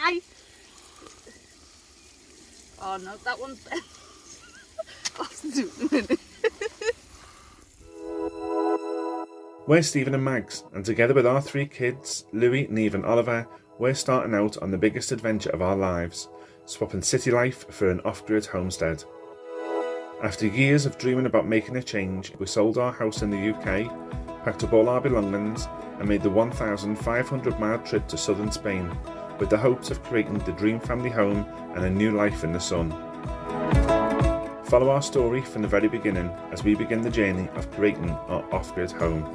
Hi. Oh no, that one's bent. I'll have to do it in a minute. We're Stephen and Mags, and together with our 3 kids, Louis, Neve and Oliver, we're starting out on the biggest adventure of our lives, swapping city life for an off-grid homestead. After years of dreaming about making a change, we sold our house in the UK, packed up all our belongings and made the 1,500-mile trip to southern Spain, with the hopes of creating the dream family home and a new life in the sun. Follow our story from the very beginning as we begin the journey of creating our off-grid home.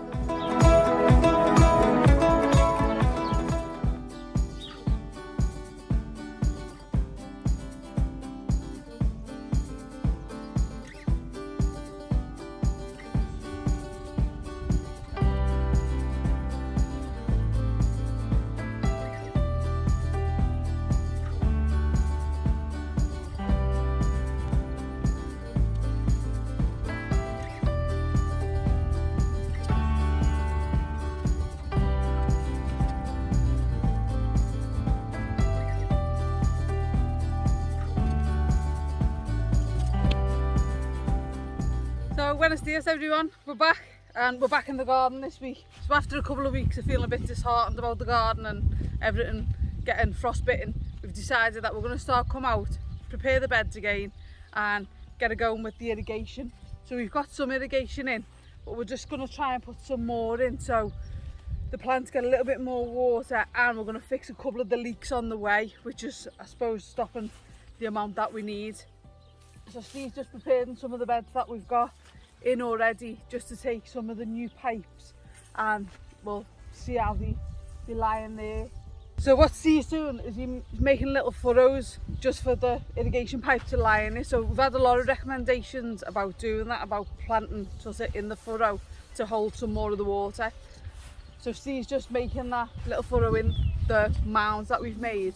So buenos dias everyone, we're back and we're back in the garden this week. So after a couple of weeks of feeling a bit disheartened about the garden and everything getting frostbitten, we've decided that we're going to come out, prepare the beds again and get it going with the irrigation. So we've got some irrigation in, but we're just going to try and put some more in so the plants get a little bit more water, and we're going to fix a couple of the leaks on the way, which is I suppose stopping the amount that we need. So Steve's just preparing some of the beds that we've got in already, just to take some of the new pipes and we'll see how they lie in there. So what Steve's doing is he's making little furrows just for the irrigation pipe to lie in it. So we've had a lot of recommendations about doing that, about planting sort of in the furrow to hold some more of the water. So Steve's just making that little furrow in the mounds that we've made,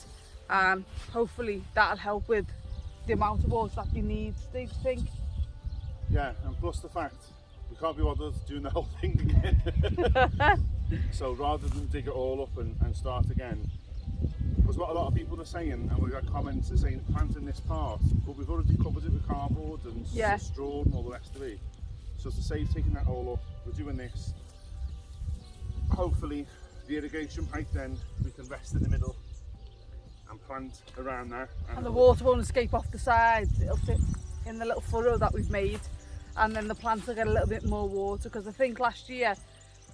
and hopefully that'll help with the amount of water that you need. Do you think? Yeah, and plus the fact we can't be bothered doing the whole thing again. So rather than dig it all up and start again, because what a lot of people are saying, and we've got comments that saying plant in this part, but we've already covered it with cardboard and straw and all the rest of it. So to save taking that all up, we're doing this. Hopefully the irrigation pipe, then we can rest in the middle and plant around there. And the water won't escape off the sides, it'll sit in the little furrow that we've made, and then the plants will get a little bit more water, because I think last year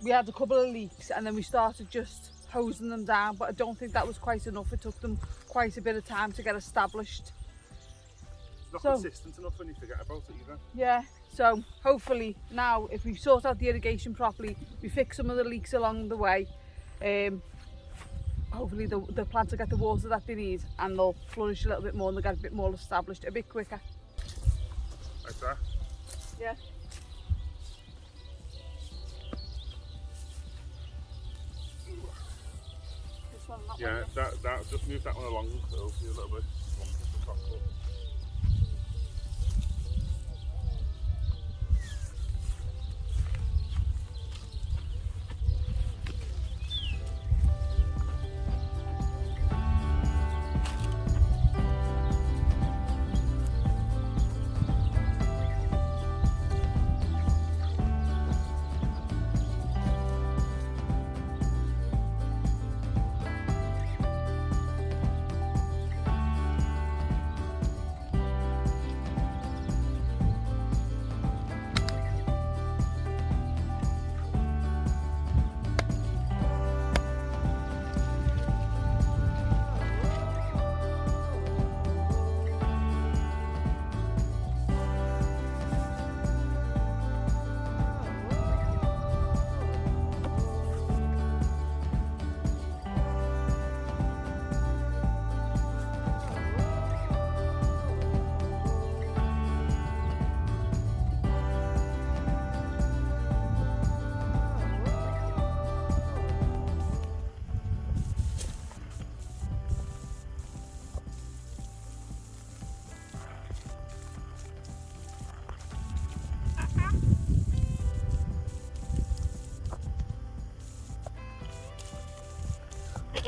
we had a couple of leaks and then we started just hosing them down, but I don't think that was quite enough. It took them quite a bit of time to get established. It's not consistent enough when you forget about it either. Yeah, so hopefully now if we sort out the irrigation properly, we fix some of the leaks along the way, hopefully the plants will get the water that they need and they'll flourish a little bit more and they'll get a bit more established, a bit quicker. Like that? Yeah. This one, that Yeah, one. that just move that one along so it'll be a little bit longer.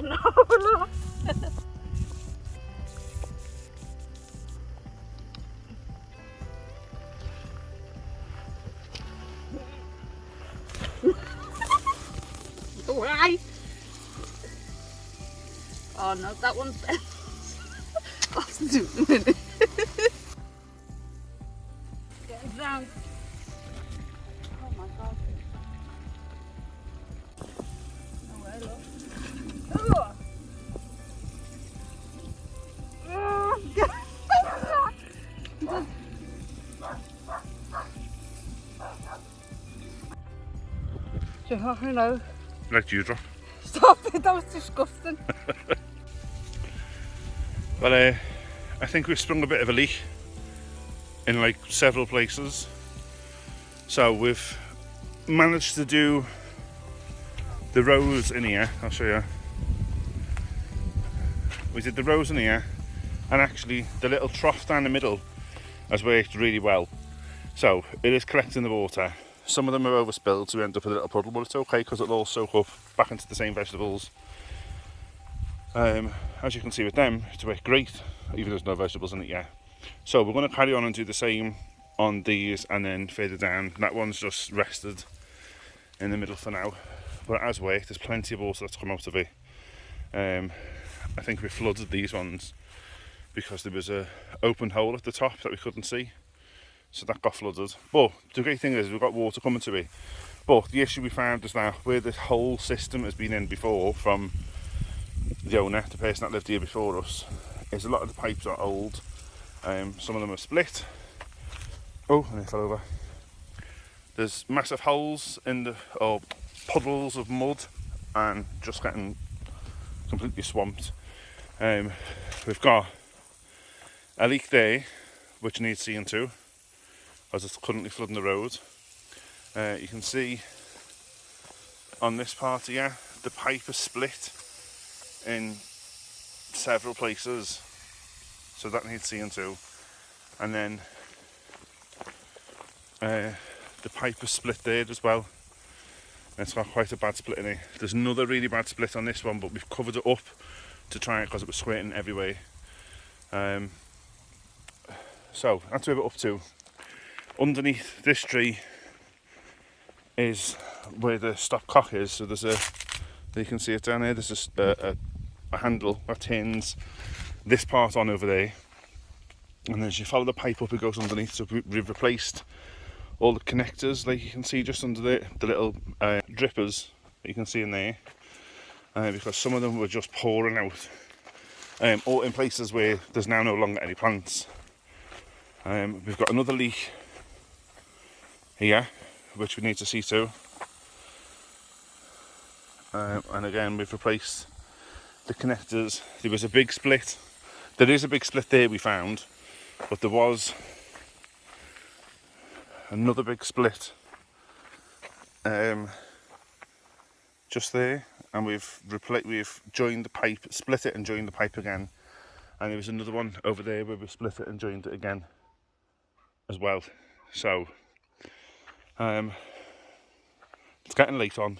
No. away. Oh no, that one's bent. I'll have to do it in a minute. Get it down. Oh my god. No way, look. Oh. Oh, God. Do you know, no. Like dewdrop. Stop it, that was disgusting. But I think we've sprung a bit of a leak in like several places. So we've managed to do the rows in here. I'll show you. We did the rows in here, and actually the little trough down the middle has worked really well. So it is collecting the water. Some of them are overspilled, so we end up with a little puddle, but it's okay because it'll all soak up back into the same vegetables. As you can see with them, it's worked great, even though there's no vegetables in it yet. So we're going to carry on and do the same on these, and then further down. That one's just rested in the middle for now, but it has worked. There's plenty of water that's come out of it. I think we flooded these ones because there was a open hole at the top that we couldn't see, so that got flooded. But the great thing is we've got water coming to it. But the issue we found is that where this whole system has been in before from the owner, the person that lived here before us, is a lot of the pipes are old. Some of them are split. Oh, and it fell over. There's massive holes in the, or puddles of mud, and just getting completely swamped. We've got a leak there which needs seeing to, as it's currently flooding the road. You can see on this part here the pipe is split in several places, so that needs seeing to. And then the pipe is split there as well. It's got quite a bad split in it. There's another really bad split on this one, but we've covered it up to try it because it was squirting everywhere. So that's where we're up to. Underneath this tree is where the stopcock is. So there's you can see it down there. There's a handle that turns this part on over there, and then as you follow the pipe up, it goes underneath. So we've replaced all the connectors, like you can see just under the little drippers that you can see in there, because some of them were just pouring out, or in places where there's now no longer any plants. We've got another leak here which we need to see to, and again we've replaced the connectors. There was a big split. There is a big split there we found, but there was another big split just there, and we've joined the pipe, split it and joined the pipe again, and there was another one over there where we split it and joined it again as well. So it's getting late on,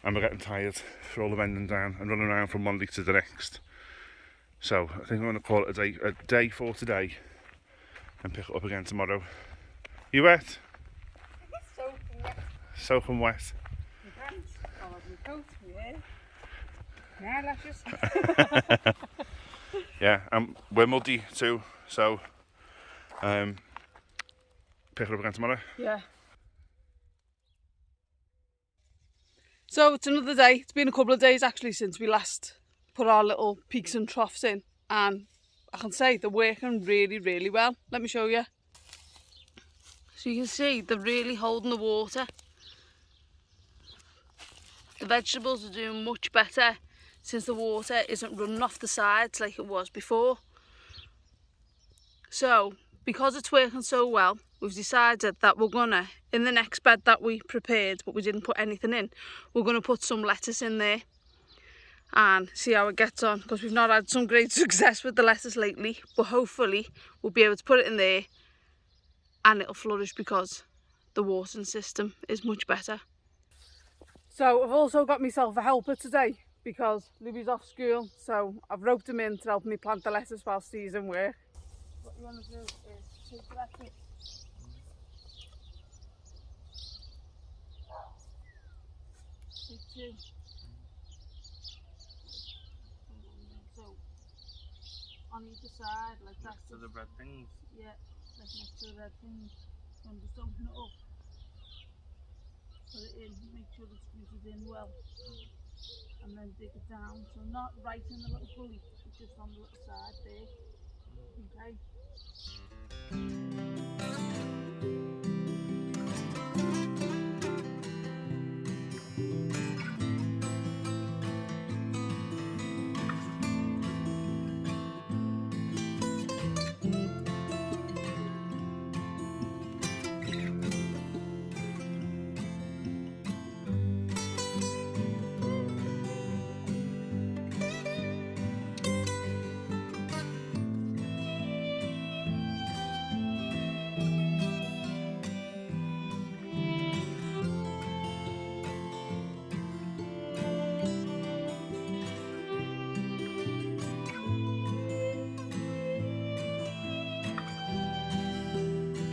and we're getting tired for all the bending down and running around from one leak to the next. So I think I'm going to call it a day for today and pick it up again tomorrow. You wet? Soaking wet. Soaking wet. My pants, I'll have my coat, my hair, my eyelashes. Yeah, we're muddy too, so pick it up again tomorrow. Yeah. So it's another day. It's been a couple of days actually since we last put our little peaks and troughs in, and I can say they're working really, really well. Let me show you. So you can see they're really holding the water. The vegetables are doing much better since the water isn't running off the sides like it was before. So because it's working so well, we've decided that we're gonna, in the next bed that we prepared but we didn't put anything in, we're gonna put some lettuce in there and see how it gets on, because we've not had some great success with the lettuce lately, but hopefully we'll be able to put it in there and it'll flourish because the watering system is much better. So I've also got myself a helper today because Louie's off school, so I've roped him in to help me plant the lettuce whilst he's in work. What you want to do is take the lettuce. Take two. So on either side, like that. Next to the red things. Yeah, like next to the red things. And just open it up. Put it in, make sure it squeezes in well. And then dig it down. So not right in the little gully, but just on the little side there. Okay.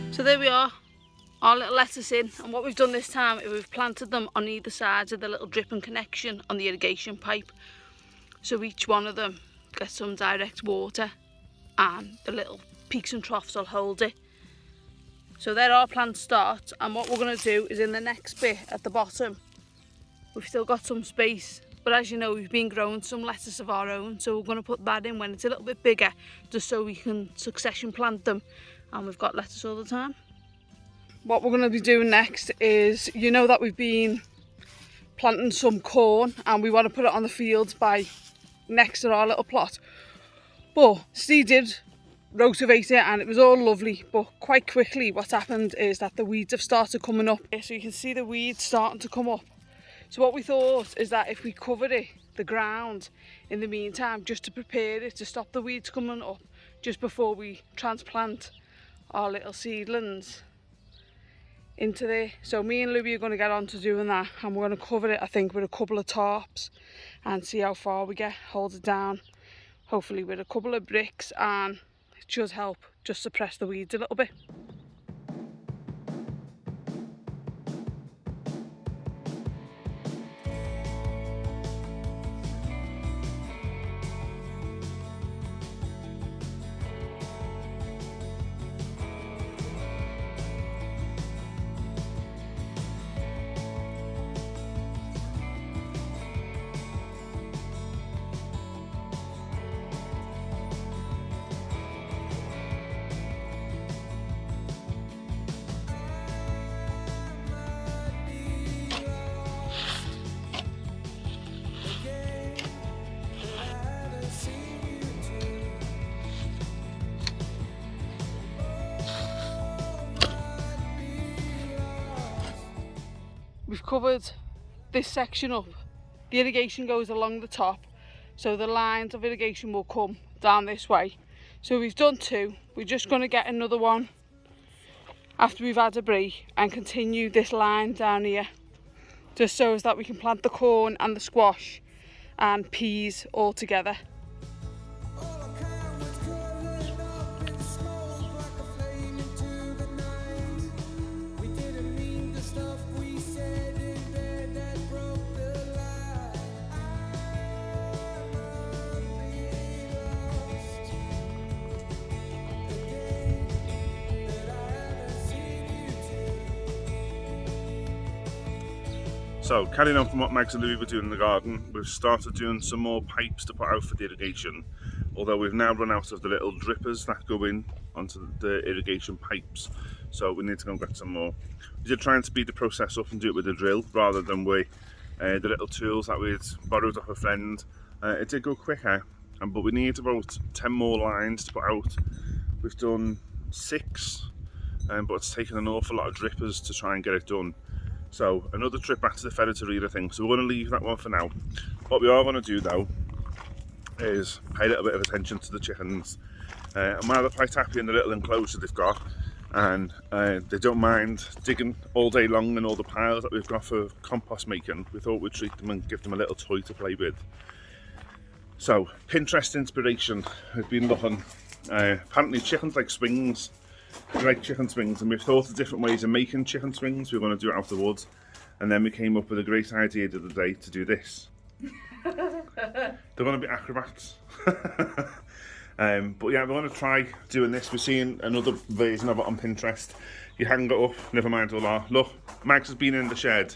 So there we are, our little lettuce in, and what we've done this time is we've planted them on either sides of the little dripping connection on the irrigation pipe. So each one of them gets some direct water and the little peaks and troughs will hold it. So there our plant starts, and what we're going to do is in the next bit at the bottom, we've still got some space. But as you know, we've been growing some lettuce of our own, so we're going to put that in when it's a little bit bigger, just so we can succession plant them. And we've got lettuce all the time. What we're going to be doing next is, you know that we've been planting some corn and we want to put it on the fields by next to our little plot. But Steve did rotivate it and it was all lovely, but quite quickly what's happened is that the weeds have started coming up. So you can see the weeds starting to come up. So what we thought is that if we covered it, the ground, in the meantime, just to prepare it to stop the weeds coming up just before we transplant our little seedlings into there. So me and Louie are going to get on to doing that, and we're going to cover it, I think, with a couple of tarps and see how far we get, hold it down, hopefully with a couple of bricks, and it should help just suppress the weeds a little bit. We've covered this section up. The irrigation goes along the top, so the lines of irrigation will come down this way. So we've done two. We're just going to get another one after we've had a break and continue this line down here, just so as that we can plant the corn and the squash and peas all together. So, carrying on from what Mags and Louie were doing in the garden, we've started doing some more pipes to put out for the irrigation, although we've now run out of the little drippers that go in onto the irrigation pipes, so we need to go and get some more. We did try and speed the process up and do it with a drill rather than with the little tools that we'd borrowed off a friend. It did go quicker, but we need about 10 more lines to put out. We've done 6, but it's taken an awful lot of drippers to try and get it done. So another trip back to the ferreteria thing, so we're going to leave that one for now. What we are going to do though is pay a little bit of attention to the chickens. I'm rather quite happy in the little enclosure they've got, and they don't mind digging all day long in all the piles that we've got for compost making. We thought we'd treat them and give them a little toy to play with. So Pinterest inspiration, we've been looking, apparently chickens like swings. We like chicken swings, and we've thought of different ways of making chicken swings. We're going to do it out of the woods, And then we came up with a great idea the other day to do this. They're going to be acrobats. But yeah, we're going to try doing this. We're seeing another version of it on Pinterest. You hang it up, never mind all that. Look, Max has been in the shed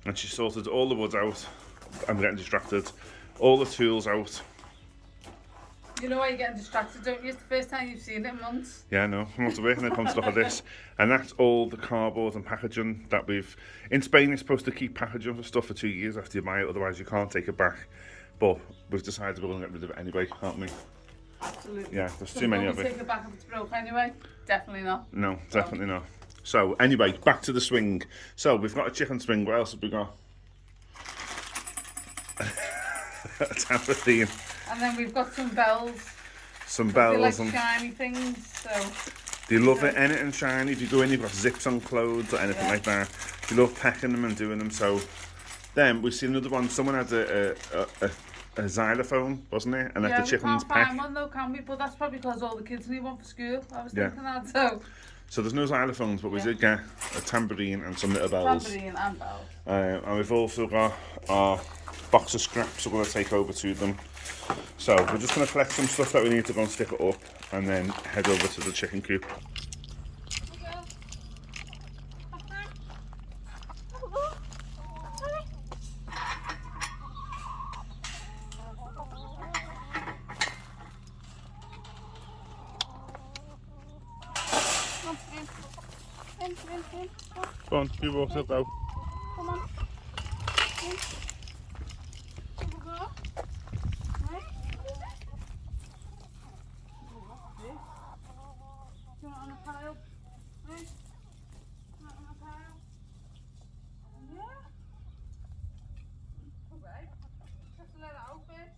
and she sorted all the wood out. I'm getting distracted. All the tools out. You know why you're getting distracted, don't you? It's the first time you've seen it in months. Yeah, no, I'm not away when it comes to stuff like this. And that's all the cardboard and packaging that we've... In Spain, you're supposed to keep packaging for stuff for 2 years after you buy it, otherwise you can't take it back. But we've decided we're going to get rid of it anyway, aren't we? Absolutely. Yeah, there's too many of it. Take it back if it's broke anyway? Definitely not. No, definitely not. So, anyway, back to the swing. So, we've got a chicken swing. What else have we got? A trampoline. And then we've got some bells. Some bells. They like and shiny things, so... they love it, anything shiny. If you go in, you've got zips on clothes or anything like that. They love pecking them and doing them. So, then we've seen another one. Someone had a xylophone, wasn't it? And let the chickens peck. peck. Find one though, can we? But that's probably because all the kids need one for school. I was Yeah. thinking that, so... So there's no xylophones, but we did get a tambourine and some little bells. Tambourine and bells. And we've also got our box of scraps we're going to take over to them. So we're just going to collect some stuff that we need to go and stick it up and then head over to the chicken coop. Go on, you walk up though. Come on. On a pile. Right? Not on a pile. Yeah. Okay. Just let it out first.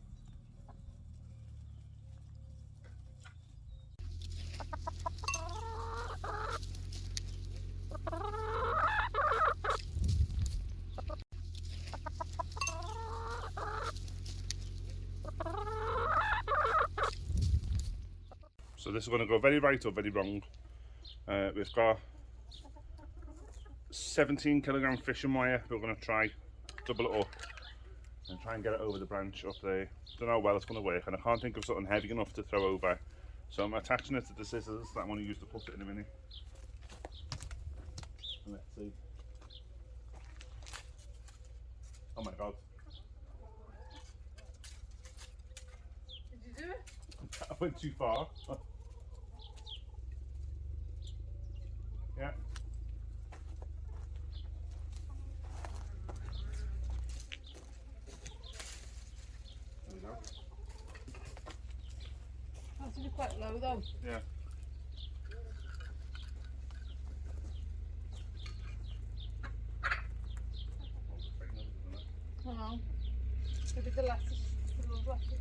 So this is going to go very right or very wrong. We've got 17 kilogram fishing wire. We're going to try double it up and try and get it over the branch up there. Don't know how well it's going to work, and I can't think of something heavy enough to throw over. So I'm attaching it to the scissors that I'm going to use to put it in a minute. And let's see. Oh my god. Did you do it? I went too far. Yeah. There we go. Has to be quite low though. Yeah. I know. Maybe the lattice. The little lattice.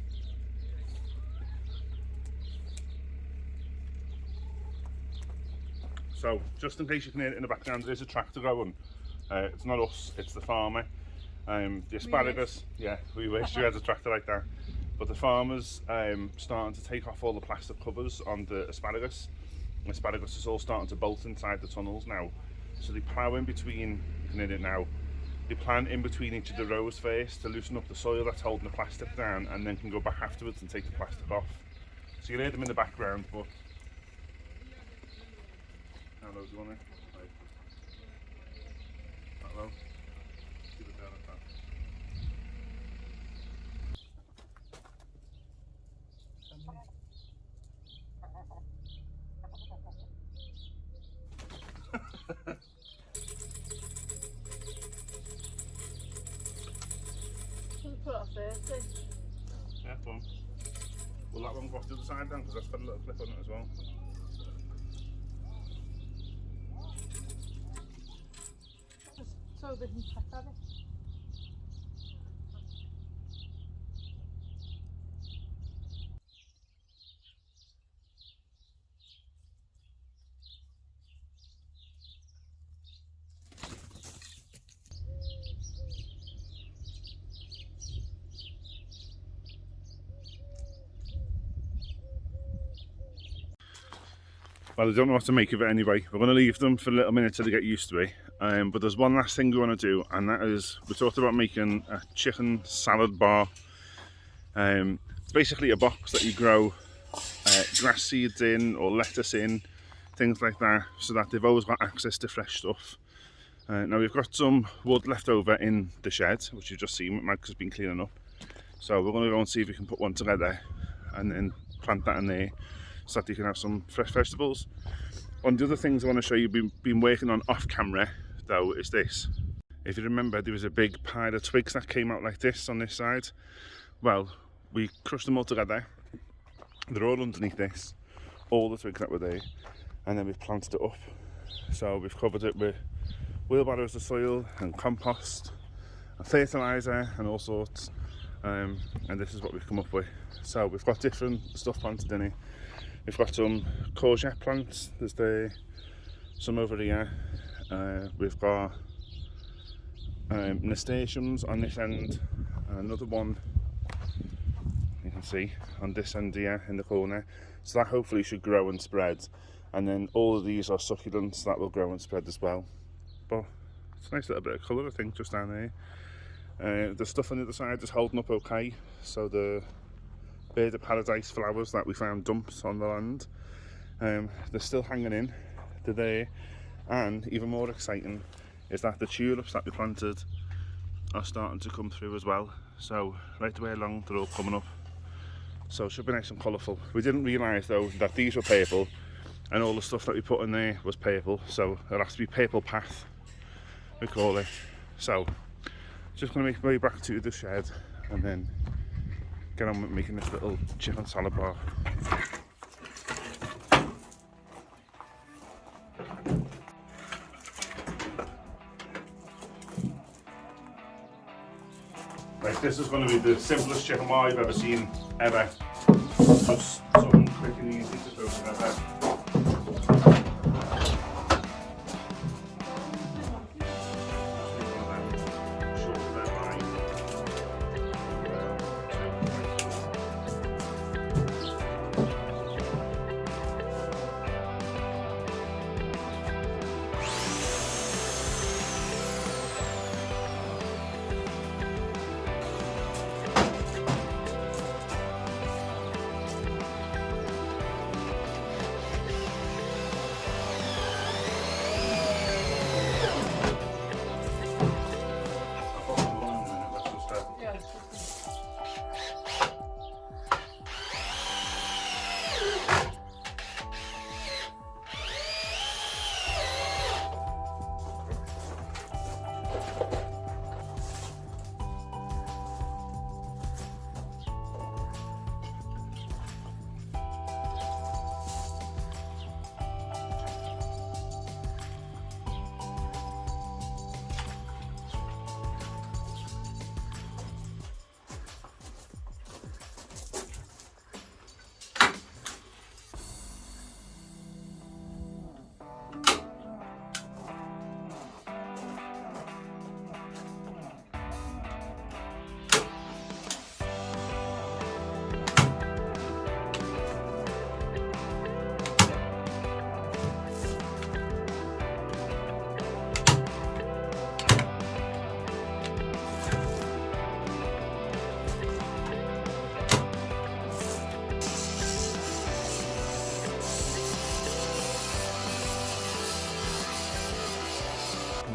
So, just in case you can hear it in the background, there's a tractor going. It's not us, it's the farmer. The asparagus, yeah, we wish we had a tractor like that. But the farmer's starting to take off all the plastic covers on the asparagus. The asparagus is all starting to bolt inside the tunnels now. So they plough in between, you can hear it now, they plant in between each of the rows first to loosen up the soil that's holding the plastic down, and then can go back afterwards and take the plastic off. So you hear them in the background, but how low do you want it? Right. That low? Keep it down at that. Should put it off first, eh? Yeah, fun. Will that one go off the other side then? Because that's got a little clip on it as well. Just so they can check at it. Well, I don't know what to make of it anyway. We're going to leave them for a little minute till they get used to it. But there's one last thing we want to do, and that is, we talked about making a chicken salad bar. It's basically a box that you grow grass seeds in or lettuce in, things like that, so that they've always got access to fresh stuff. Now we've got some wood left over in the shed, which you've just seen, Max has been cleaning up. So we're going to go and see if we can put one together and then plant that in there, so that you can have some fresh vegetables. One of the other things I want to show you, been working on off camera though, is this. If you remember, there was a big pile of twigs that came out like this on this side. Well, we crushed them all together. They're all underneath this, all the twigs that were there, and then we've planted it up. So we've covered it with wheelbarrows of soil and compost and fertiliser and all sorts. And this is what we've come up with. So we've got different stuff planted in here. We've got some courgette plants, there's some over here. We've got nasturtiums on this end, another one you can see on this end here in the corner. So that hopefully should grow and spread. And then all of these are succulents that will grow and spread as well. But it's a nice little bit of colour, I think, just down there. The stuff on the other side is holding up okay. So the bird of paradise flowers that we found dumped on the land, they're still hanging in, they're there. And even more exciting is that the tulips that we planted are starting to come through as well. So right the way along, they're all coming up. So it should be nice and colourful. We didn't realise though that these were purple and all the stuff that we put in there was purple. So it has to be purple path, we call it. So just going to make my way back to the shed and then get on with making this little chicken salad bar. Right, this is going to be the simplest chicken bar I've ever seen, ever. Just something quick and easy to throw together.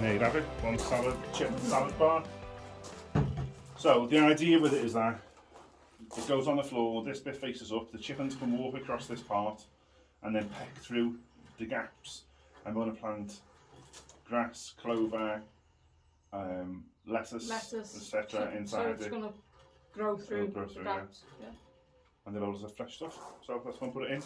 There you have it, one chicken salad bar. So the idea with it is that it goes on the floor, this bit faces up, the chickens can walk across this part and then peck through the gaps. I'm going to plant grass, clover, lettuce etc. inside so it's it. going to grow through, gaps. Yeah. And then all the fresh stuff. So let's go and put it in.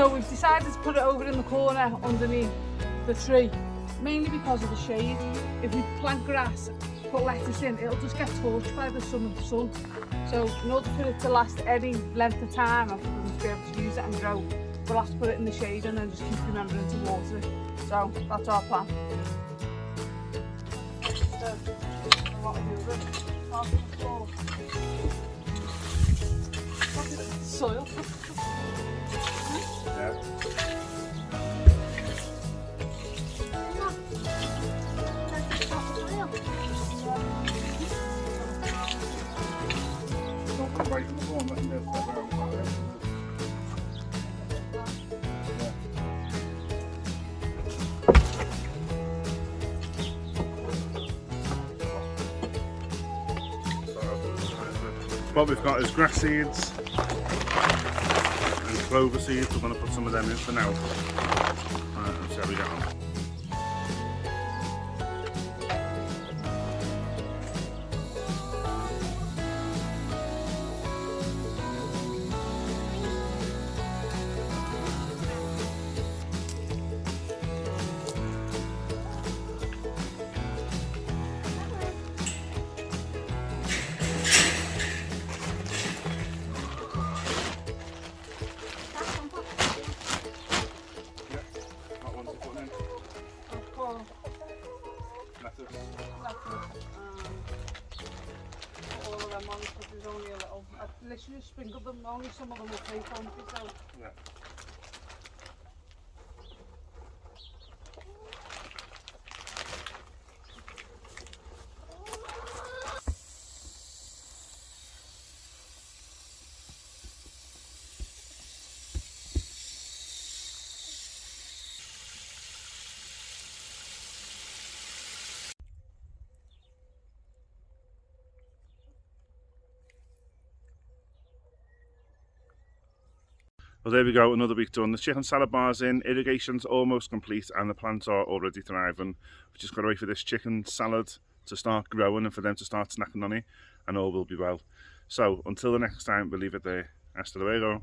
So we've decided to put it over in the corner underneath the tree, mainly because of the shade. If we plant grass, put lettuce in, it'll just get torched by the sun. So in order for it to last any length of time and for them to be able to use it and grow, we'll have to put it in the shade and then just keep remembering to water it. So that's our plan. So, what we do with it, half the floor. What's it? Soil. Yeah. Right in the corner, let me step around. What we've got is grass seeds and clover seeds. We're going to put some of them in for now. And see how we get on. All of them on because there's only a little. I literally sprinkled them, only some of them will take on, so. Yeah. Well, there we go, another week done. The chicken salad bar's in, irrigation's almost complete, and the plants are already thriving. We've just got to wait for this chicken salad to start growing and for them to start snacking on it, and all will be well. So, until the next time, we'll leave it there. Hasta luego.